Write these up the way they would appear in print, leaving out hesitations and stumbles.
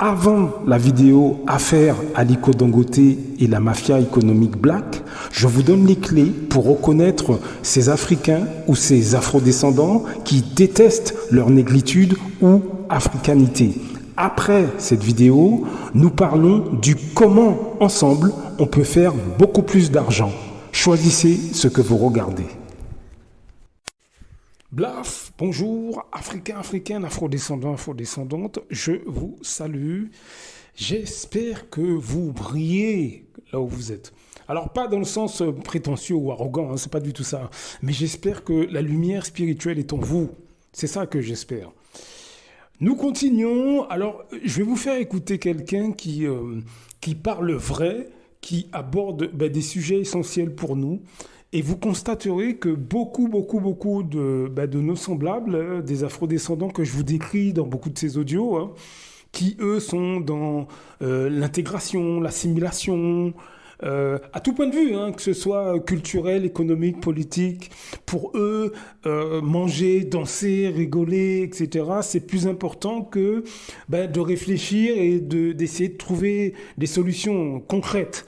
Avant la vidéo Affaire Aliko Dangote et la mafia économique black, je vous donne les clés pour reconnaître ces Africains ou ces Afrodescendants qui détestent leur négritude ou africanité. Après cette vidéo, nous parlons du comment ensemble on peut faire beaucoup plus d'argent. Choisissez ce que vous regardez. Blaf, bonjour, Africains, Africaines, Afrodescendants, Afrodescendantes, je vous salue. J'espère que vous brillez là où vous êtes. Alors pas dans le sens prétentieux ou arrogant, hein, c'est pas du tout ça. Mais j'espère que la lumière spirituelle est en vous. C'est ça que j'espère. Nous continuons. Alors je vais vous faire écouter quelqu'un qui parle vrai, qui aborde des sujets essentiels pour nous. Et vous constaterez que beaucoup de nos semblables, des afrodescendants que je vous décris dans beaucoup de ces audios, hein, qui eux sont dans l'intégration, l'assimilation, à tout point de vue, hein, que ce soit culturel, économique, politique, pour eux, manger, danser, rigoler, etc., c'est plus important que de réfléchir et d'essayer de trouver des solutions concrètes.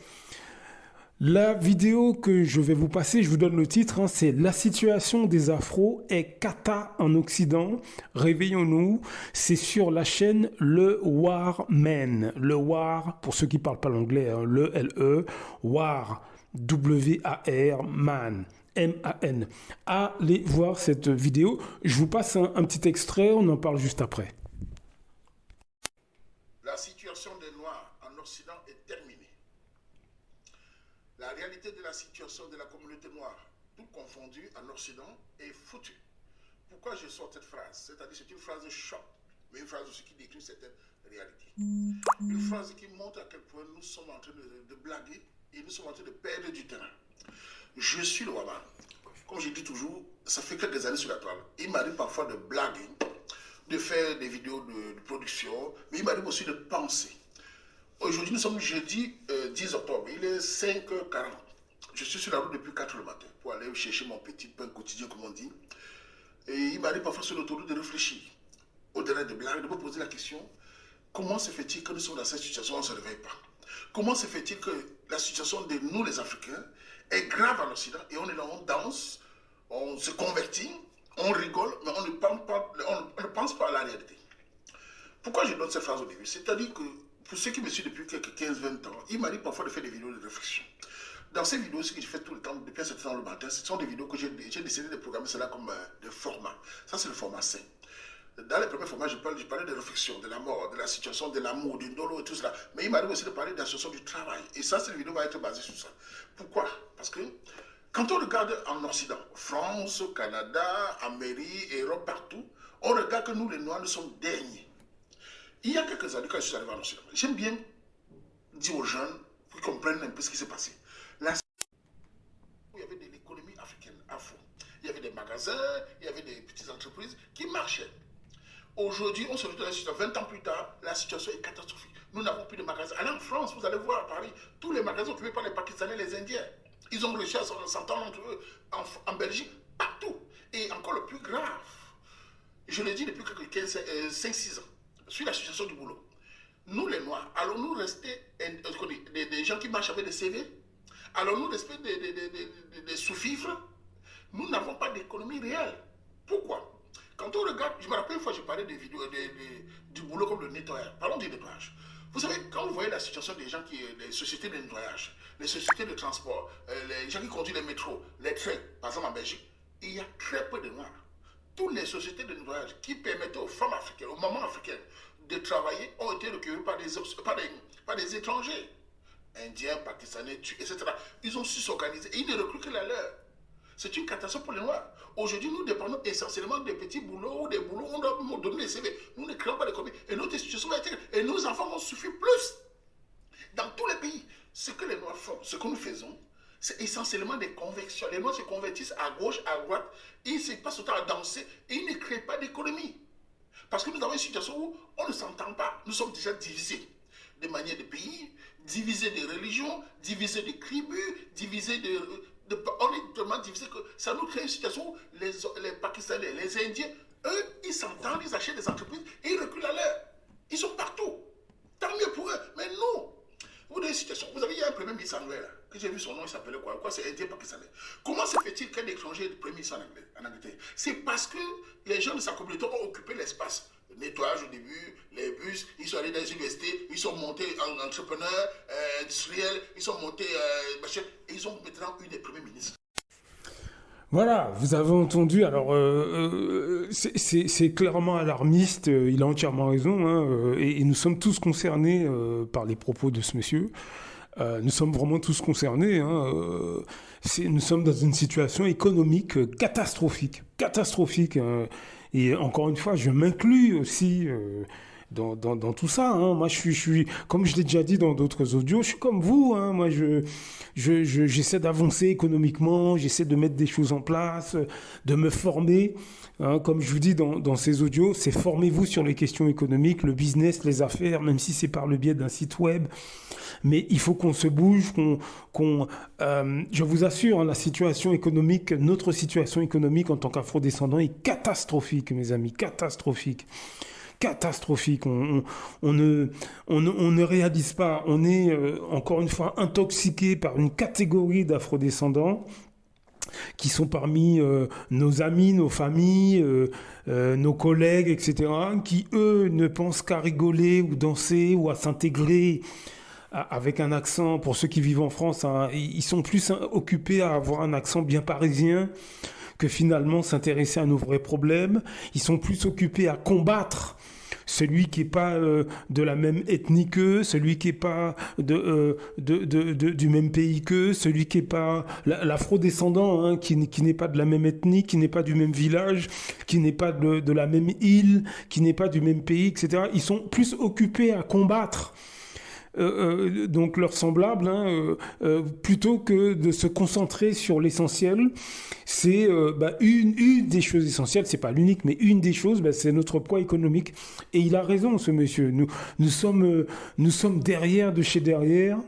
La vidéo que je vais vous passer, je vous donne le titre, hein, c'est La situation des Afros est cata en Occident. Réveillons-nous. C'est sur la chaîne Le War Man. Le War, pour ceux qui ne parlent pas l'anglais, hein, le L-E, War, W-A-R, Man. M-A-N. Allez voir cette vidéo. Je vous passe un petit extrait, on en parle juste après. La situation des Noirs en Occident est terminée. La réalité de la situation de la communauté noire, tout confondu en Occident, est foutue. Pourquoi je sors cette phrase? C'est-à-dire c'est une phrase de choc, mais une phrase aussi qui décrit certaines réalités. Une phrase qui montre à quel point nous sommes en train de blaguer et nous sommes en train de perdre du terrain. Je suis le Waban. Comme je dis toujours, ça fait quelques années sur la toile. Il m'arrive parfois de blaguer, de faire des vidéos de production, mais il m'arrive aussi de penser. Aujourd'hui, nous sommes jeudi 10 octobre, il est 5h40. Je suis sur la route depuis 4h le matin pour aller chercher mon petit pain quotidien, comme on dit. Et il m'arrive parfois sur l'autoroute de réfléchir, au-delà des blagues, de me poser la question, comment se fait-il que nous sommes dans cette situation, on ne se réveille pas? Comment se fait-il que la situation de nous, les Africains, est grave en Occident et on est là, on danse, on se convertit, on rigole, mais on ne pense pas à la réalité. Pourquoi je donne cette phrase au début? C'est-à-dire que pour ceux qui me suivent depuis quelques 15-20 ans, il m'arrive parfois de faire des vidéos de réflexion. Dans ces vidéos, ce que je fais tout le temps, depuis un certain temps le matin, ce sont des vidéos que j'ai décidé de programmer cela comme des formats. Ça, c'est le format 5. Dans les premiers formats, je parlais de réflexion, de la mort, de la situation, de l'amour, du dolo et tout cela. Mais il m'arrive aussi de parler de la situation du travail. Et ça, cette vidéo va être basée sur ça. Pourquoi? Parce que quand on regarde en Occident, France, Canada, Amérique, Europe, partout, on regarde que nous, les Noirs, nous sommes derniers. Il y a quelques années, quand je suis arrivé en Occident, j'aime bien dire aux jeunes pour qu'ils comprennent un peu ce qui s'est passé. Là, il y avait de l'économie africaine à fond. Il y avait des magasins, il y avait des petites entreprises qui marchaient. Aujourd'hui, on se retrouve dans la situation. 20 ans plus tard, la situation est catastrophique. Nous n'avons plus de magasins. Allez en France, vous allez voir à Paris, tous les magasins occupés par les Pakistanais, les Indiens. Ils ont réussi à s'entendre entre eux en Belgique, partout. Et encore le plus grave, je le dis depuis quelques 5-6 ans, sur la situation du boulot. Nous les Noirs, allons-nous rester des gens qui marchent avec des CV? Allons-nous rester des sous-fifres? Nous n'avons pas d'économie réelle. Pourquoi? Quand on regarde, je me rappelle une fois, je parlais des vidéos, du boulot comme le nettoyage. Parlons du nettoyage. Vous savez, quand vous voyez la situation des gens les sociétés de nettoyage, les sociétés de transport, les gens qui conduisent les métros, les trains, par exemple en Belgique, il y a très peu de Noirs. Toutes les sociétés de nettoyage qui permettaient aux femmes africaines, aux mamans africaines de travailler ont été recueillies par des étrangers, indiens, pakistanais, etc. Ils ont su s'organiser et ils ne recrutent que la leur. C'est une catastrophe pour les Noirs. Aujourd'hui, nous dépendons essentiellement des petits boulots ou des boulots où on doit nous donner des CV. Nous ne créons pas d'économie et notre situation va être... Et nos enfants vont souffrir plus. Dans tous les pays, ce que les Noirs font, ce que nous faisons, c'est essentiellement des conversions. Les Noirs se convertissent à gauche, à droite, ils se passent autant à danser et ils ne créent pas d'économie. Parce que nous avons une situation où on ne s'entend pas. Nous sommes déjà divisés de manière de pays, divisés de religions, divisés de tribus, divisés on est tellement divisés que ça nous crée une situation où les Pakistanais, les Indiens, eux, ils s'entendent, ils achètent des entreprises et ils reculent à l'heure. Ils sont partout. Tant mieux pour eux. Mais non. Vous avez une situation. Vous avez, il y a un premier ministre anglais là, que j'ai vu son nom, il s'appelait quoi? Quoi, c'est indien pakistanais. Comment se fait-il qu'un étranger est premier ministre en Angleterre? C'est parce que les gens de sa communauté ont occupé l'espace. Le nettoyage au début, les bus, ils sont allés dans les universités, ils sont montés en entrepreneurs, industriels, ils sont montés, machin, et ils ont maintenant eu des premiers ministres. Voilà, vous avez entendu. Alors, c'est clairement alarmiste. Il a entièrement raison, hein, et nous sommes tous concernés par les propos de ce monsieur. Nous sommes vraiment tous concernés, hein, nous sommes dans une situation économique catastrophique, catastrophique, hein. Et encore une fois, je m'inclus aussi dans tout ça, hein. Moi, je suis, comme je l'ai déjà dit dans d'autres audios, je suis comme vous, hein. Moi, j'essaie d'avancer économiquement, j'essaie de mettre des choses en place, de me former. Hein, comme je vous dis dans ces audios, c'est formez-vous sur les questions économiques, le business, les affaires, même si c'est par le biais d'un site web. Mais il faut qu'on se bouge, je vous assure, hein, la situation économique, notre situation économique en tant qu'afro-descendant est catastrophique, mes amis, catastrophique. Catastrophique, on ne réalise pas, on est encore une fois intoxiqué par une catégorie d'afro-descendants qui sont parmi nos amis, nos familles, nos collègues, etc., qui eux ne pensent qu'à rigoler ou danser ou à s'intégrer avec un accent. Pour ceux qui vivent en France, hein, ils sont plus occupés à avoir un accent bien parisien que finalement s'intéresser à nos vrais problèmes. Ils sont plus occupés à combattre celui qui n'est pas de la même ethnie qu'eux, celui qui n'est pas du même pays qu'eux, celui qui n'est pas l'afro-descendant, hein, qui n'est pas de la même ethnie, qui n'est pas du même village, qui n'est pas de la même île, qui n'est pas du même pays, etc. Ils sont plus occupés à combattre donc leurs semblables, hein, plutôt que de se concentrer sur l'essentiel. C'est une des choses essentielles, c'est pas l'unique, mais une des choses, c'est notre poids économique. Et il a raison, ce monsieur. Nous sommes derrière de chez derrière.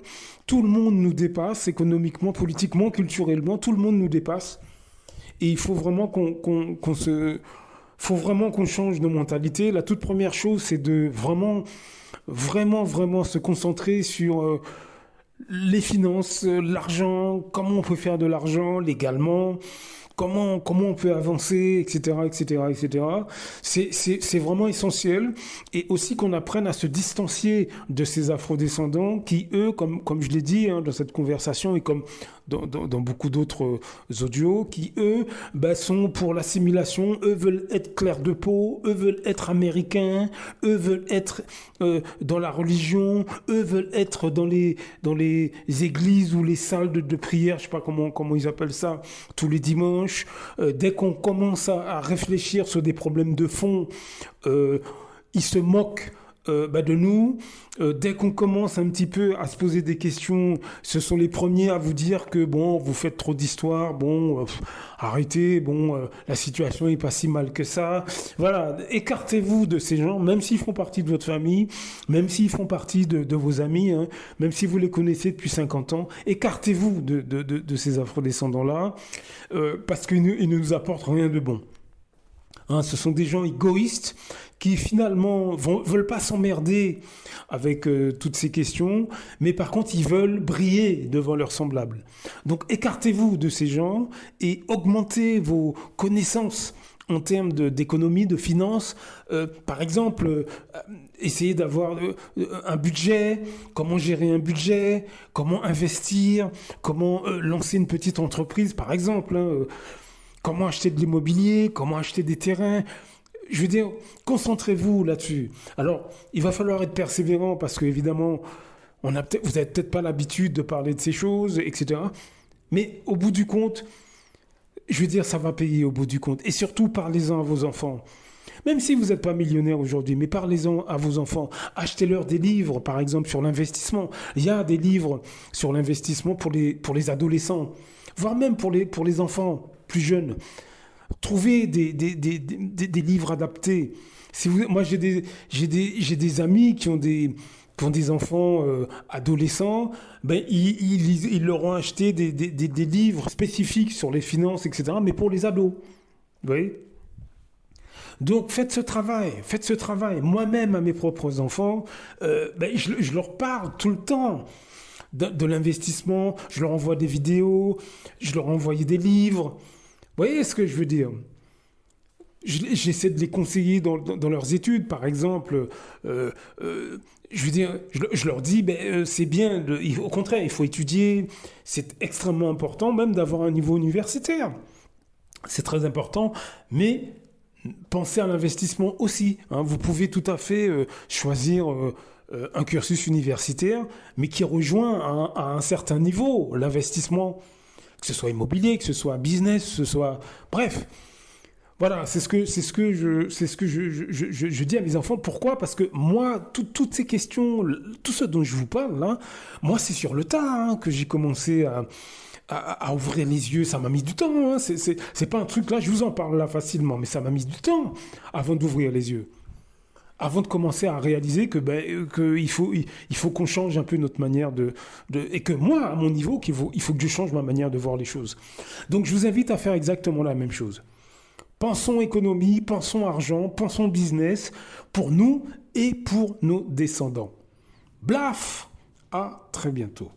Tout le monde nous dépasse, économiquement, politiquement, culturellement, tout le monde nous dépasse. Et il faut vraiment faut vraiment qu'on change de mentalité. La toute première chose, c'est de vraiment se concentrer sur les finances, l'argent, comment on peut faire de l'argent légalement, comment on peut avancer, etc., etc., etc. C'est vraiment essentiel. Et aussi qu'on apprenne à se distancier de ces afrodescendants qui, eux, comme je l'ai dit, hein, dans cette conversation et comme dans beaucoup d'autres audios, qui, eux, sont pour l'assimilation, eux veulent être clairs de peau, eux veulent être américains, eux veulent être dans la religion, eux veulent être dans les églises ou les salles de prière, je sais pas comment ils appellent ça, tous les dimanches. Dès qu'on commence à réfléchir sur des problèmes de fond, ils se moquent de nous. Dès qu'on commence un petit peu à se poser des questions, ce sont les premiers à vous dire que bon, vous faites trop d'histoires, arrêtez, la situation est pas si mal que ça. Voilà, écartez-vous de ces gens, même s'ils font partie de votre famille, même s'ils font partie de vos amis, hein, même si vous les connaissez depuis 50 ans, écartez-vous de ces afrodescendants-là, parce qu'ils ne nous apportent rien de bon. Hein, ce sont des gens égoïstes qui finalement veulent pas s'emmerder avec toutes ces questions, mais par contre ils veulent briller devant leurs semblables. Donc écartez-vous de ces gens et augmentez vos connaissances en termes d'économie, de finances. Par exemple, essayez d'avoir un budget, comment gérer un budget, comment investir, comment lancer une petite entreprise, par exemple, hein, comment acheter de l'immobilier, comment acheter des terrains. Je veux dire, concentrez-vous là-dessus. Alors, il va falloir être persévérant parce qu'évidemment, vous n'avez peut-être pas l'habitude de parler de ces choses, etc. Mais au bout du compte, je veux dire, ça va payer au bout du compte. Et surtout, parlez-en à vos enfants. Même si vous n'êtes pas millionnaire aujourd'hui, mais parlez-en à vos enfants. Achetez-leur des livres, par exemple, sur l'investissement. Il y a des livres sur l'investissement pour les adolescents, voire même pour les enfants plus jeunes. Trouvez des livres adaptés. Moi, j'ai des amis qui ont des enfants adolescents, ils leur ont acheté des livres spécifiques sur les finances, etc., mais pour les ados. Vous voyez ? Donc faites ce travail, faites ce travail. Moi-même, à mes propres enfants, je leur parle tout le temps de l'investissement, je leur envoie des vidéos, je leur envoie des livres. Vous voyez ce que je veux dire? J'essaie de les conseiller dans leurs études, par exemple. Je veux dire, je leur dis, c'est bien, au contraire, il faut étudier. C'est extrêmement important même d'avoir un niveau universitaire. C'est très important, mais pensez à l'investissement aussi. Hein. Vous pouvez tout à fait choisir un cursus universitaire, mais qui rejoint à un certain niveau l'investissement, que ce soit immobilier, que ce soit business, que ce soit... Bref, voilà, c'est ce que je dis à mes enfants. Pourquoi? Parce que moi, toutes ces questions, tout ce dont je vous parle là, moi c'est sur le tas hein, que j'ai commencé à ouvrir les yeux. Ça m'a mis du temps. Hein. C'est pas un truc là, je vous en parle là facilement, mais ça m'a mis du temps avant d'ouvrir les yeux. Avant de commencer à réaliser que il faut qu'on change un peu notre manière et que moi, à mon niveau, il faut que je change ma manière de voir les choses. Donc je vous invite à faire exactement la même chose. Pensons économie, pensons argent, pensons business pour nous et pour nos descendants. Blaf! À très bientôt.